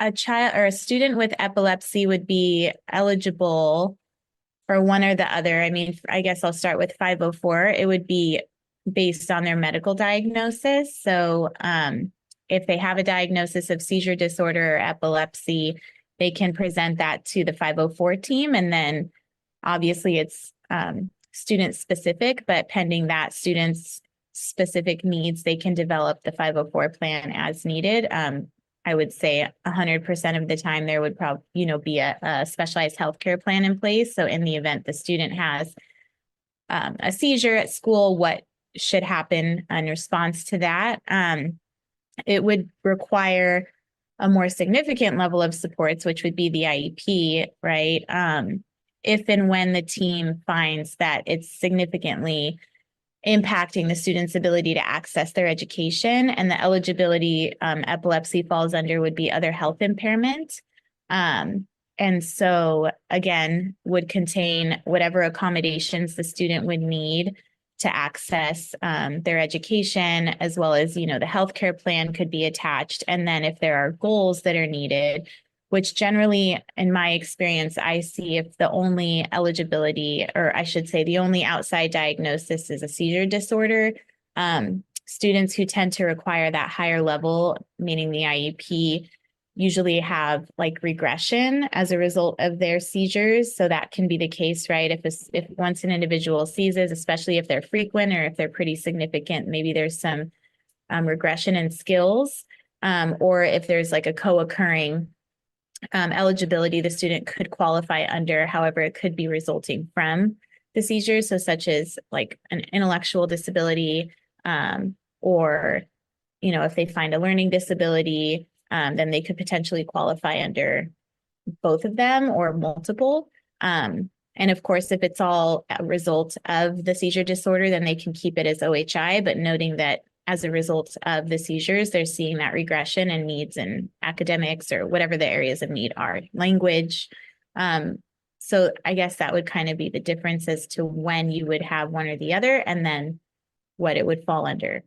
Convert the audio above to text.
a child or a student with epilepsy would be eligible for one or the other. I mean, I guess I'll start with 504. It would be based on their medical diagnosis. So if they have a diagnosis of seizure disorder or epilepsy, they can present that to the 504 team. And then obviously it's student specific, but pending that student's specific needs, they can develop the 504 plan as needed. I would say 100% of the time there would probably, be a specialized healthcare plan in place. So in the event the student has a seizure at school, what should happen in response to that? It would require a more significant level of supports, which would be the IEP, right? If and when the team finds that it's significantly impacting the student's ability to access their education, and the eligibility epilepsy falls under would be other health impairment. And so again, would contain whatever accommodations the student would need to access their education, as well as, the healthcare plan could be attached. And then if there are goals that are needed, which generally, in my experience, I see if the only eligibility, or I should say the only outside diagnosis is a seizure disorder, students who tend to require that higher level, meaning the IEP, usually have like regression as a result of their seizures. So that can be the case, right? If once an individual seizes, especially if they're frequent or if they're pretty significant, maybe there's some regression in skills, or if there's like a co-occurring eligibility the student could qualify under. However, it could be resulting from the seizures, so such as like an intellectual disability, or if they find a learning disability, then they could potentially qualify under both of them or multiple. And of course, if it's all a result of the seizure disorder, then they can keep it as OHI, but noting that as a result of the seizures, they're seeing that regression and needs in academics or whatever the areas of need are, language. So I guess that would kind of be the difference as to when you would have one or the other, and then what it would fall under.